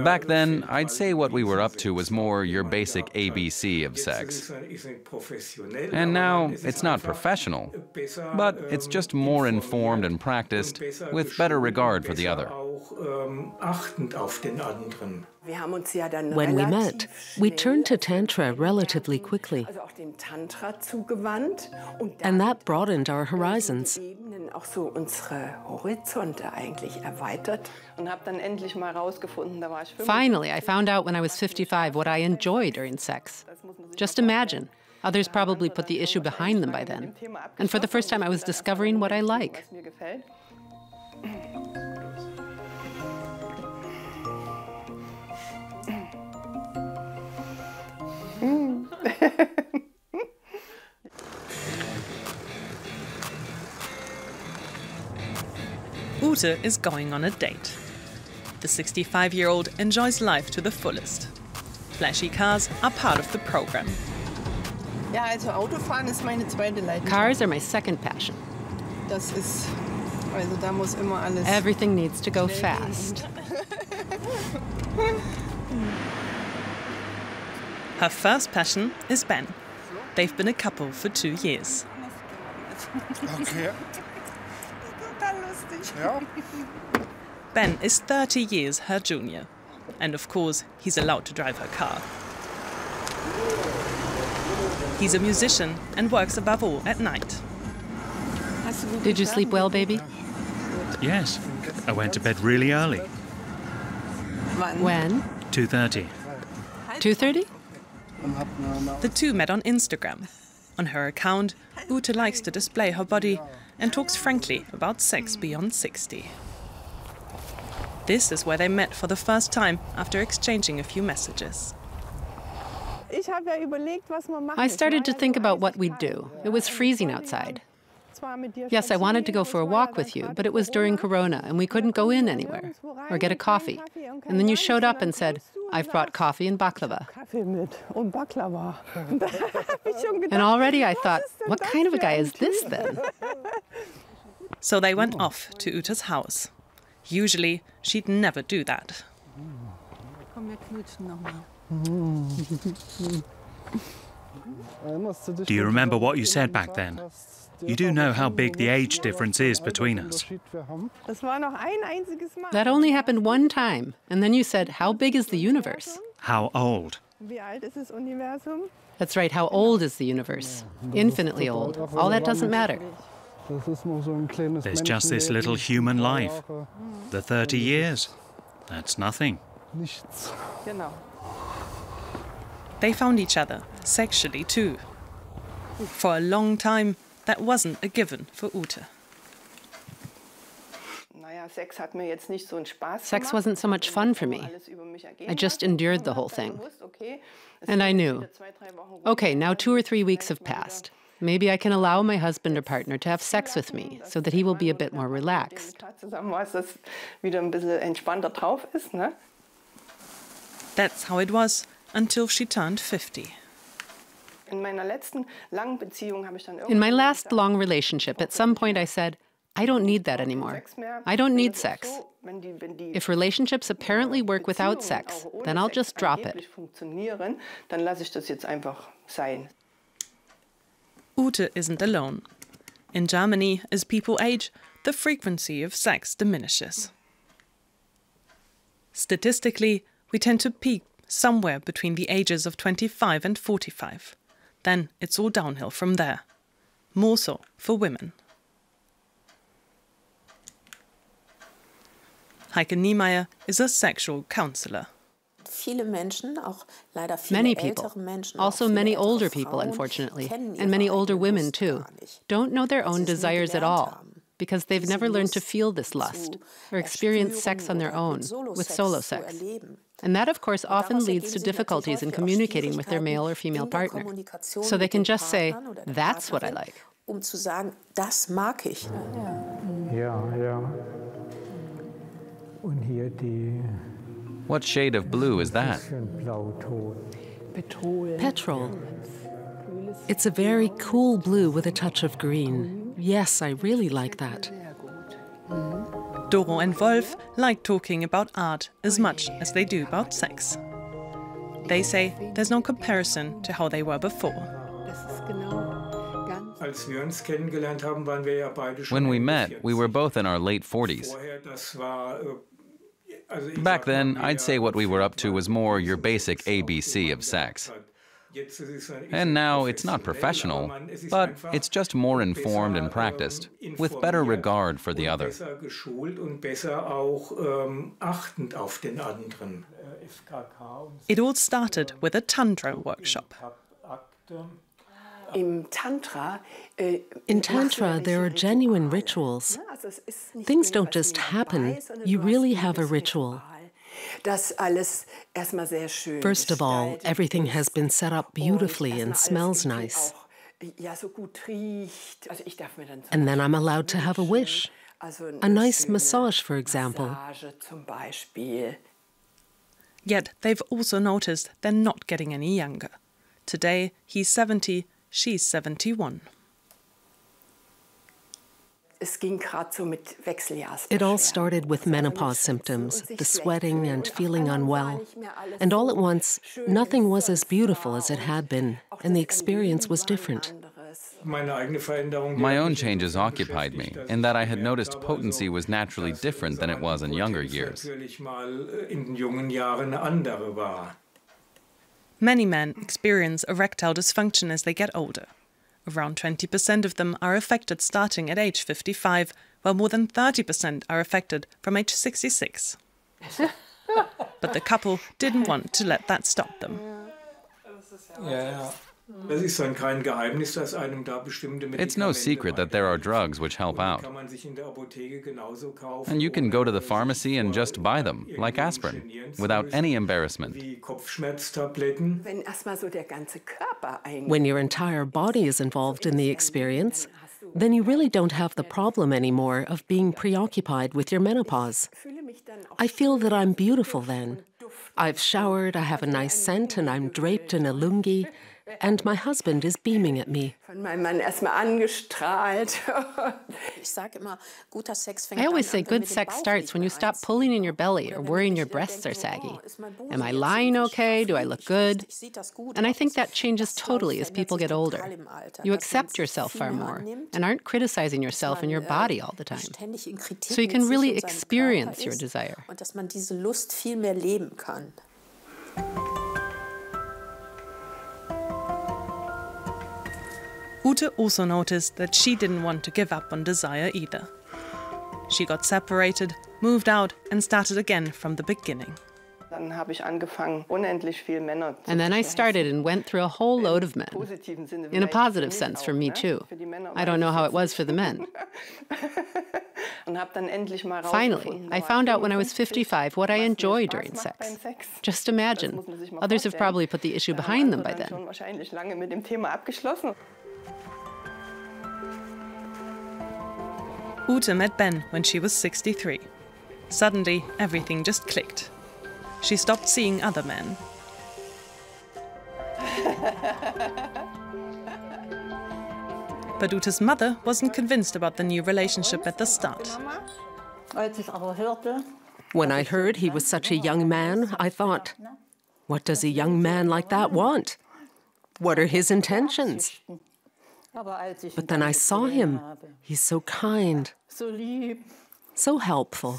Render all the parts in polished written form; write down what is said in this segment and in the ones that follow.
Back then, I'd say what we were up to was more your basic ABC of sex. And now, it's not professional, but it's just more informed and practiced, with better regard for the other. When we met, we turned to Tantra relatively quickly, and that broadened our horizons. Finally, I found out when I was 55 what I enjoy during sex. Just imagine. Others probably put the issue behind them by then. And for the first time, I was discovering what I like. Ute is going on a date. The 65-year-old enjoys life to the fullest. Flashy cars are part of the program. Cars are my second passion. Everything needs to go fast. Her first passion is Ben. They've been a couple for 2 years. Okay. Ben is 30 years her junior. And of course, he's allowed to drive her car. He's a musician and works above all at night. Did you sleep well, baby? Yes. I went to bed really early. When? 2:30. 2:30? The two met on Instagram. On her account, Ute likes to display her body and talks frankly about sex beyond 60. This is where they met for the first time after exchanging a few messages. I started to think about what we'd do. It was freezing outside. Yes, I wanted to go for a walk with you, but it was during Corona and we couldn't go in anywhere or get a coffee. And then you showed up and said, "I've brought coffee and baklava." And already I thought, what kind of a guy is this then? So they went off to Ute's house. Usually, she'd never do that. Do you remember what you said back then? You do know how big the age difference is between us. That only happened one time. And then you said, how big is the universe? How old? That's right, how old is the universe? Infinitely old. All that doesn't matter. There's just this little human life. The 30 years. That's nothing. They found each other, sexually too. For a long time, that wasn't a given for Ute. Sex wasn't so much fun for me. I just endured the whole thing. And I knew, okay, now 2 or 3 weeks have passed. Maybe I can allow my husband or partner to have sex with me so that he will be a bit more relaxed. That's how it was until she turned 50. In my last long relationship, at some point I said, I don't need that anymore. I don't need sex. If relationships apparently work without sex, then I'll just drop it. Ute isn't alone. In Germany, as people age, the frequency of sex diminishes. Statistically, we tend to peak somewhere between the ages of 25 and 45. Then it's all downhill from there. More so for women. Heike Niemeyer is a sexual counselor. Many people, also many older people, unfortunately, and many older women too, don't know their own desires at all because they've never learned to feel this lust or experience sex on their own with solo sex. And that, of course, often leads to difficulties in communicating with their male or female partner. So they can just say, that's what I like. What shade of blue is that? Petrol. It's a very cool blue with a touch of green. Yes, I really like that. Doro and Wolf like talking about art as much as they do about sex. They say there's no comparison to how they were before. When we met, we were both in our late 40s. Back then, I'd say what we were up to was more your basic ABC of sex. And now it's not professional, but it's just more informed and practiced, with better regard for the other. It all started with a Tantra workshop. In Tantra, there are genuine rituals. Things don't just happen, you really have a ritual. First of all, everything has been set up beautifully and smells nice. And then I'm allowed to have a wish. A nice massage, for example. Yet they've also noticed they're not getting any younger. Today, he's 70, she's 71. It all started with menopause symptoms, the sweating and feeling unwell. And all at once, nothing was as beautiful as it had been, and the experience was different. My own changes occupied me, in that I had noticed potency was naturally different than it was in younger years. Many men experience erectile dysfunction as they get older. Around 20% of them are affected starting at age 55, while more than 30% are affected from age 66. But the couple didn't want to let that stop them. It's no secret that there are drugs which help out. And you can go to the pharmacy and just buy them, like aspirin, without any embarrassment. When your entire body is involved in the experience, then you really don't have the problem anymore of being preoccupied with your menopause. I feel that I'm beautiful then. I've showered, I have a nice scent, and I'm draped in a lungi. And my husband is beaming at me. I always say good sex starts when you stop pulling in your belly or worrying your breasts are saggy. Am I lying okay? Do I look good? And I think that changes totally as people get older. You accept yourself far more and aren't criticizing yourself and your body all the time. So you can really experience your desire. Ute also noticed that she didn't want to give up on desire either. She got separated, moved out, and started again from the beginning. And then I started and went through a whole load of men. In a positive sense for me too. I don't know how it was for the men. Finally, I found out when I was 55 what I enjoy during sex. Just imagine. Others have probably put the issue behind them by then. Ute met Ben when she was 63. Suddenly, everything just clicked. She stopped seeing other men. But Ute's mother wasn't convinced about the new relationship at the start. When I heard he was such a young man, I thought, what does a young man like that want? What are his intentions? But then I saw him. He's so kind, so helpful.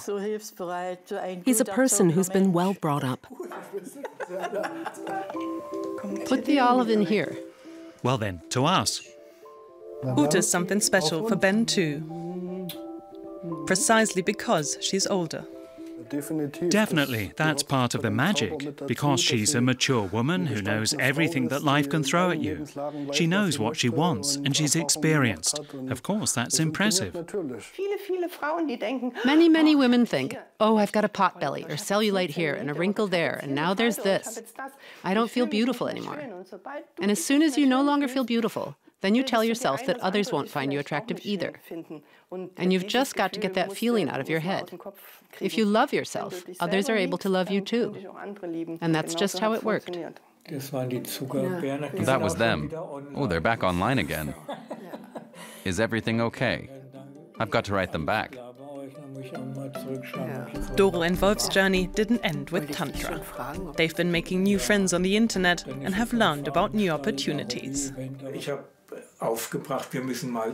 He's a person who's been well brought up. Put the olive in here. Well then, to us. Ute's something special for Ben too. Precisely because she's older. Definitely, that's part of the magic, because she's a mature woman who knows everything that life can throw at you. She knows what she wants, and she's experienced. Of course, that's impressive. Many, many women think, oh, I've got a pot belly or cellulite here and a wrinkle there, and now there's this. I don't feel beautiful anymore. And as soon as you no longer feel beautiful, then you tell yourself that others won't find you attractive either. And you've just got to get that feeling out of your head. If you love yourself, others are able to love you too. And that's just how it worked. That was them. Oh, they're back online again. Is everything okay? I've got to write them back. Doro and Wolf's journey didn't end with Tantra. They've been making new friends on the internet and have learned about new opportunities.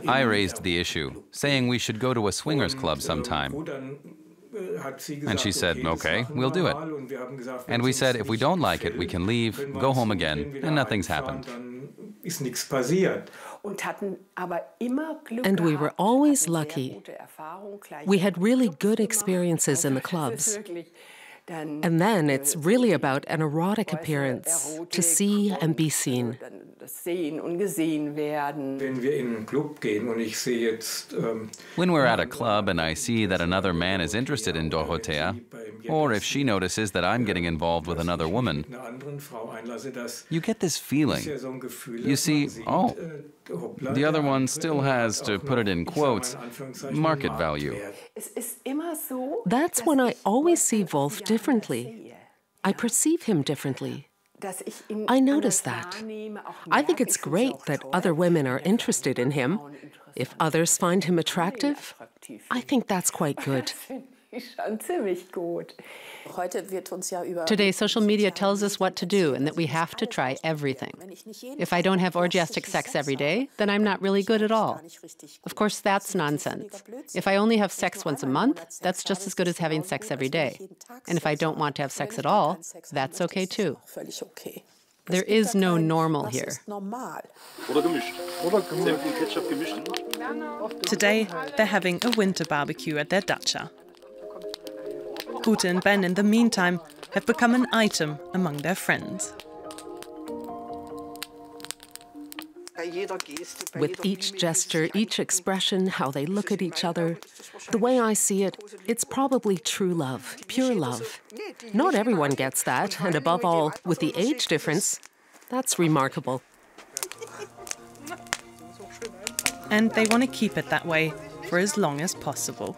I raised the issue, saying we should go to a swingers club sometime. And she said, okay, we'll do it. And we said, if we don't like it, we can leave, go home again, and nothing's happened. And we were always lucky. We had really good experiences in the clubs. And then it's really about an erotic appearance, to see and be seen. When we're at a club and I see that another man is interested in Dorothea, or if she notices that I'm getting involved with another woman, you get this feeling. You see, oh, the other one still has, to put it in quotes, market value. That's when I always see Wolf differently. I perceive him differently. I notice that. I think it's great that other women are interested in him. If others find him attractive, I think that's quite good. Today, social media tells us what to do and that we have to try everything. If I don't have orgiastic sex every day, then I'm not really good at all. Of course, that's nonsense. If I only have sex once a month, that's just as good as having sex every day. And if I don't want to have sex at all, that's okay too. There is no normal here. Today, they're having a winter barbecue at their dacha. Ute and Ben, in the meantime, have become an item among their friends. With each gesture, each expression, how they look at each other, the way I see it, it's probably true love, pure love. Not everyone gets that, and above all, with the age difference, that's remarkable. And they want to keep it that way for as long as possible.